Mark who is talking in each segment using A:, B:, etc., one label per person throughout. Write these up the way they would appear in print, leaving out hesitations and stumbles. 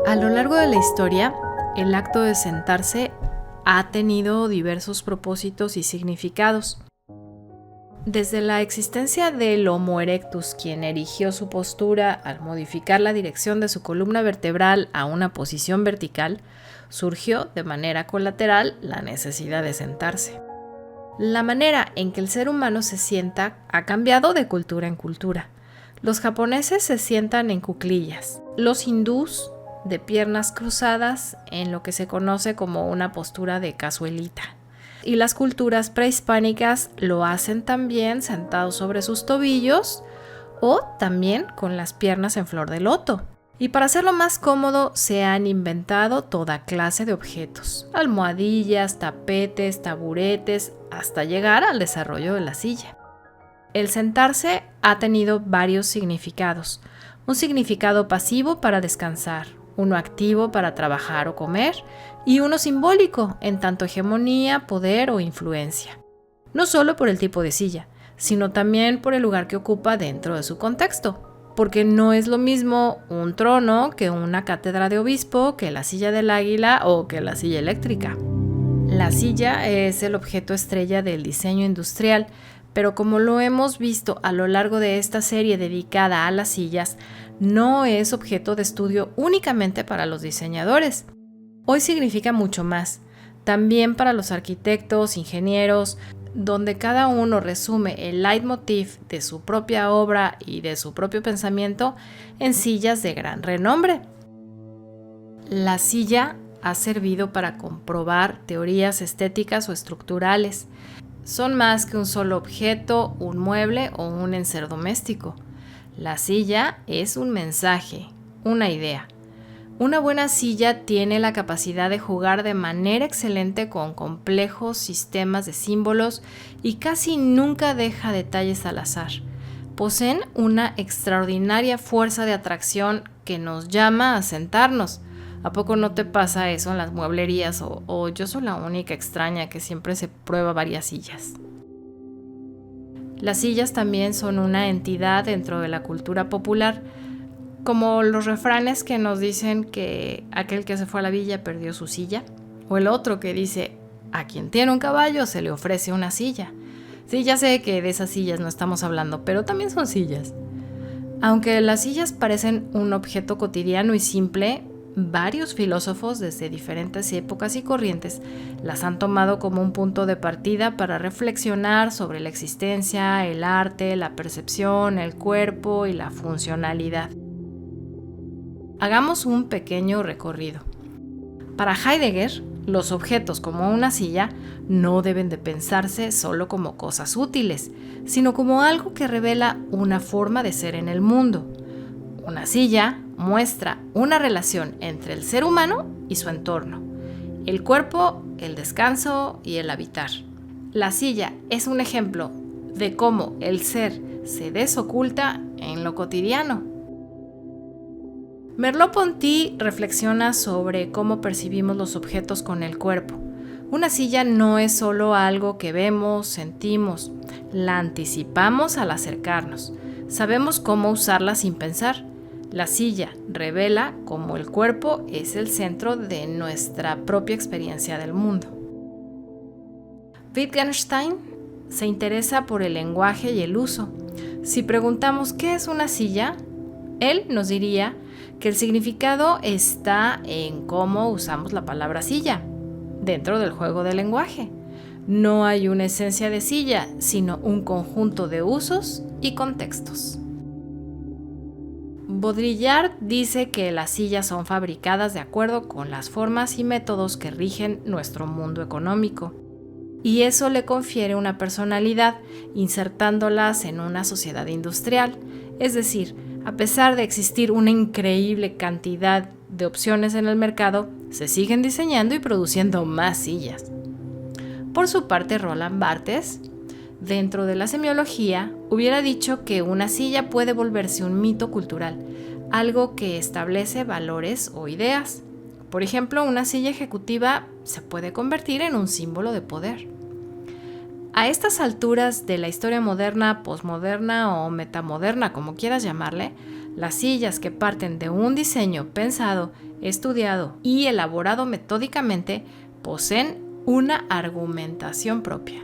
A: A lo largo de la historia, el acto de sentarse ha tenido diversos propósitos y significados. Desde la existencia del Homo erectus, quien erigió su postura al modificar la dirección de su columna vertebral a una posición vertical, surgió de manera colateral la necesidad de sentarse. La manera en que el ser humano se sienta ha cambiado de cultura en cultura. Los japoneses se sientan en cuclillas, los hindús de piernas cruzadas en lo que se conoce como una postura de cazuelita. Y las culturas prehispánicas lo hacen también sentados sobre sus tobillos o también con las piernas en flor de loto. Y para hacerlo más cómodo se han inventado toda clase de objetos, almohadillas, tapetes, taburetes, hasta llegar al desarrollo de la silla. El sentarse ha tenido varios significados. Un significado pasivo para descansar, uno activo para trabajar o comer, y uno simbólico en tanto hegemonía, poder o influencia. No solo por el tipo de silla, sino también por el lugar que ocupa dentro de su contexto, porque no es lo mismo un trono que una cátedra de obispo, que la silla del águila o que la silla eléctrica. La silla es el objeto estrella del diseño industrial, pero como lo hemos visto a lo largo de esta serie dedicada a las sillas, no es objeto de estudio únicamente para los diseñadores. Hoy significa mucho más, también para los arquitectos, ingenieros, donde cada uno resume el leitmotiv de su propia obra y de su propio pensamiento en sillas de gran renombre. La silla ha servido para comprobar teorías estéticas o estructurales. Son más que un solo objeto, un mueble o un enser doméstico. La silla es un mensaje, una idea. Una buena silla tiene la capacidad de jugar de manera excelente con complejos sistemas de símbolos y casi nunca deja detalles al azar. Poseen una extraordinaria fuerza de atracción que nos llama a sentarnos. ¿A poco no te pasa eso en las mueblerías o yo soy la única extraña que siempre se prueba varias sillas? Las sillas también son una entidad dentro de la cultura popular, como los refranes que nos dicen que aquel que se fue a la villa perdió su silla, o el otro que dice, a quien tiene un caballo se le ofrece una silla. Sí, ya sé que de esas sillas no estamos hablando, pero también son sillas. Aunque las sillas parecen un objeto cotidiano y simple, varios filósofos desde diferentes épocas y corrientes las han tomado como un punto de partida para reflexionar sobre la existencia, el arte, la percepción, el cuerpo y la funcionalidad. Hagamos un pequeño recorrido. Para Heidegger, los objetos como una silla no deben de pensarse solo como cosas útiles, sino como algo que revela una forma de ser en el mundo. Una silla muestra una relación entre el ser humano y su entorno, el cuerpo, el descanso y el habitar. La silla es un ejemplo de cómo el ser se desoculta en lo cotidiano. Merleau-Ponty reflexiona sobre cómo percibimos los objetos con el cuerpo. Una silla no es solo algo que vemos, sentimos, la anticipamos al acercarnos. Sabemos cómo usarla sin pensar. La silla revela cómo el cuerpo es el centro de nuestra propia experiencia del mundo. Wittgenstein se interesa por el lenguaje y el uso. Si preguntamos ¿qué es una silla?, él nos diría que el significado está en cómo usamos la palabra silla dentro del juego del lenguaje. No hay una esencia de silla, sino un conjunto de usos y contextos. Baudrillard dice que las sillas son fabricadas de acuerdo con las formas y métodos que rigen nuestro mundo económico, y eso le confiere una personalidad insertándolas en una sociedad industrial, es decir, a pesar de existir una increíble cantidad de opciones en el mercado, se siguen diseñando y produciendo más sillas. Por su parte, Roland Barthes, dentro de la semiología, hubiera dicho que una silla puede volverse un mito cultural, algo que establece valores o ideas. Por ejemplo, una silla ejecutiva se puede convertir en un símbolo de poder. A estas alturas de la historia moderna, posmoderna o metamoderna, como quieras llamarle, Las sillas que parten de un diseño pensado, estudiado y elaborado metódicamente poseen una argumentación propia.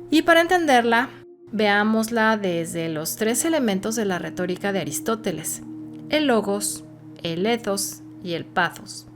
A: Y para entenderla, veámosla desde los 3 elementos de la retórica de Aristóteles: el logos, el ethos y el pathos.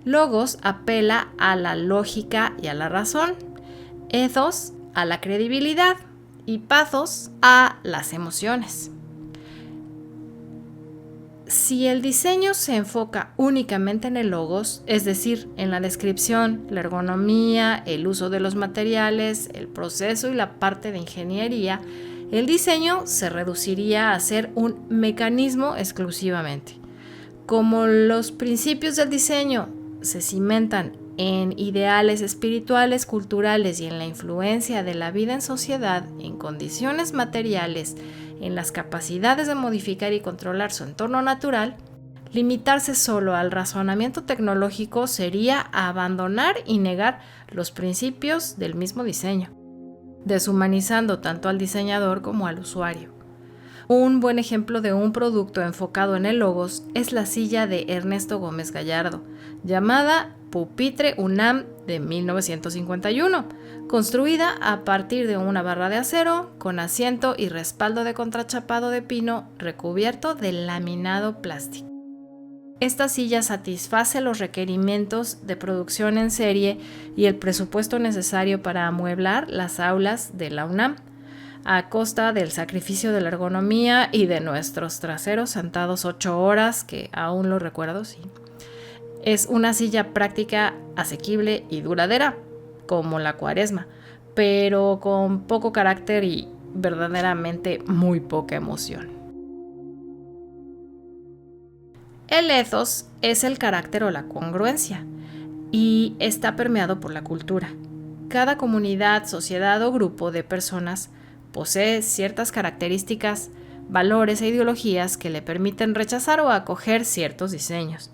A: Logos apela a la lógica y a la razón, ethos a la credibilidad y pathos a las emociones. Si el diseño se enfoca únicamente en el logos, es decir, en la descripción, la ergonomía, el uso de los materiales, el proceso y la parte de ingeniería, el diseño se reduciría a ser un mecanismo exclusivamente. Como los principios del diseño se cimentan en ideales espirituales, culturales y en la influencia de la vida en sociedad, en condiciones materiales, en las capacidades de modificar y controlar su entorno natural, limitarse solo al razonamiento tecnológico sería abandonar y negar los principios del mismo diseño, deshumanizando tanto al diseñador como al usuario. Un buen ejemplo de un producto enfocado en el logos es la silla de Ernesto Gómez Gallardo, llamada Pupitre UNAM de 1951, construida a partir de una barra de acero con asiento y respaldo de contrachapado de pino recubierto de laminado plástico. Esta silla satisface los requerimientos de producción en serie y el presupuesto necesario para amueblar las aulas de la UNAM, a costa del sacrificio de la ergonomía y de nuestros traseros sentados 8 horas, que aún lo recuerdo, sí. Es una silla práctica, asequible y duradera, como la Cuaresma, pero con poco carácter y verdaderamente muy poca emoción. El ethos es el carácter o la congruencia y está permeado por la cultura. Cada comunidad, sociedad o grupo de personas posee ciertas características, valores e ideologías que le permiten rechazar o acoger ciertos diseños.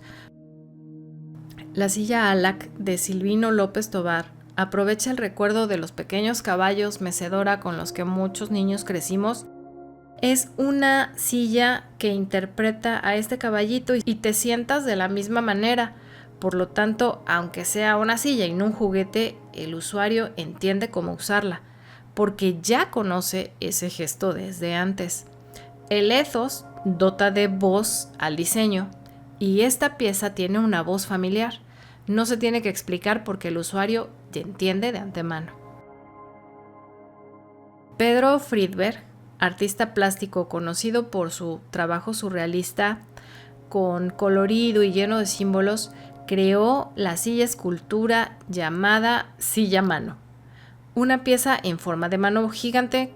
A: La silla Alac de Silvino López Tovar aprovecha el recuerdo de los pequeños caballos mecedora con los que muchos niños crecimos. Es una silla que interpreta a este caballito y te sientas de la misma manera. Por lo tanto, aunque sea una silla y no un juguete, el usuario entiende cómo usarla, porque ya conoce ese gesto desde antes. El ethos dota de voz al diseño y esta pieza tiene una voz familiar. No se tiene que explicar porque el usuario ya entiende de antemano. Pedro Friedberg, artista plástico conocido por su trabajo surrealista con colorido y lleno de símbolos, creó la silla escultura llamada silla mano. Una pieza en forma de mano gigante,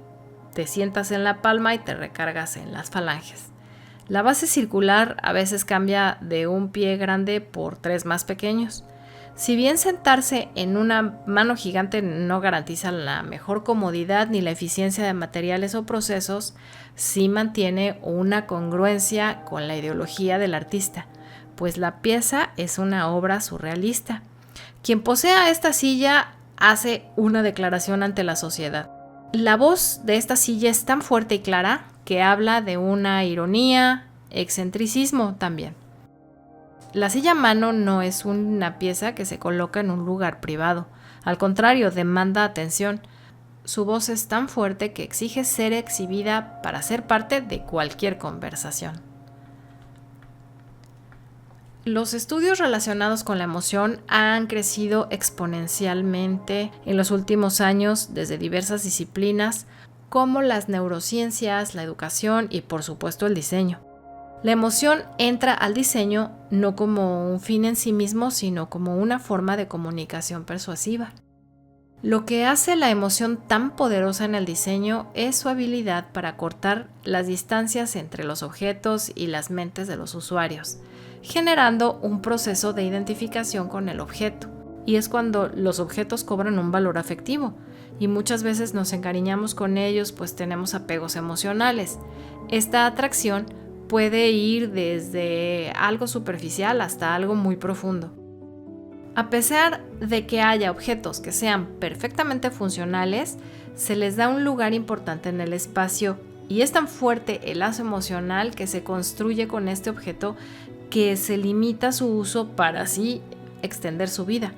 A: te sientas en la palma y te recargas en las falanges. La base circular a veces cambia de un pie grande por 3 más pequeños. Si bien sentarse en una mano gigante no garantiza la mejor comodidad ni la eficiencia de materiales o procesos, sí mantiene una congruencia con la ideología del artista, pues la pieza es una obra surrealista. Quien posea esta silla hace una declaración ante la sociedad. La voz de esta silla es tan fuerte y clara que habla de una ironía, excentricismo también. La silla mano no es una pieza que se coloca en un lugar privado. Al contrario, demanda atención. Su voz es tan fuerte que exige ser exhibida para ser parte de cualquier conversación. Los estudios relacionados con la emoción han crecido exponencialmente en los últimos años desde diversas disciplinas como las neurociencias, la educación y por supuesto el diseño. La emoción entra al diseño no como un fin en sí mismo, sino como una forma de comunicación persuasiva. Lo que hace la emoción tan poderosa en el diseño es su habilidad para cortar las distancias entre los objetos y las mentes de los usuarios, generando un proceso de identificación con el objeto. Y es cuando los objetos cobran un valor afectivo y muchas veces nos encariñamos con ellos pues tenemos apegos emocionales. Esta atracción puede ir desde algo superficial hasta algo muy profundo. A pesar de que haya objetos que sean perfectamente funcionales, se les da un lugar importante en el espacio Y es tan fuerte el lazo emocional que se construye con este objeto que se limita su uso para así extender su vida.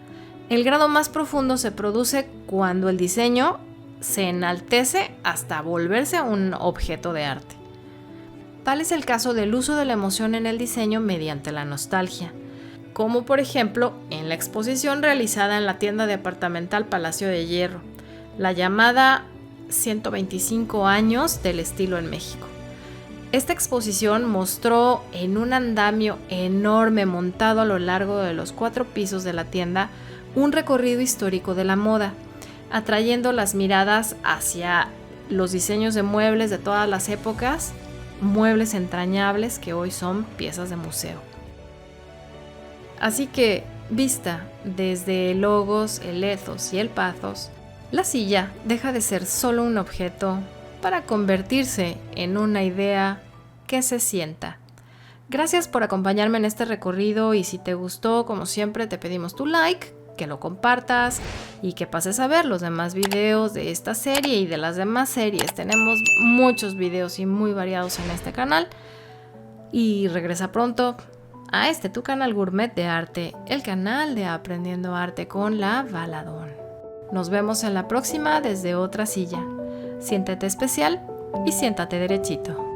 A: El grado más profundo se produce cuando el diseño se enaltece hasta volverse un objeto de arte. Tal es el caso del uso de la emoción en el diseño mediante la nostalgia, como por ejemplo en la exposición realizada en la tienda departamental Palacio de Hierro, la llamada 125 años del estilo en México. Esta exposición mostró en un andamio enorme montado a lo largo de los 4 pisos de la tienda un recorrido histórico de la moda, atrayendo las miradas hacia los diseños de muebles de todas las épocas, muebles entrañables que hoy son piezas de museo. Así que, vista desde el logos, el ethos y el pathos, la silla deja de ser solo un objeto para convertirse en una idea que se sienta. Gracias por acompañarme en este recorrido y si te gustó, como siempre, te pedimos tu like, que lo compartas y que pases a ver los demás videos de esta serie y de las demás series. Tenemos muchos videos y muy variados en este canal. Y regresa pronto a tu canal gourmet de arte, el canal de Aprendiendo Arte con la Valadón. Nos vemos en la próxima desde otra silla. Siéntete especial y siéntate derechito.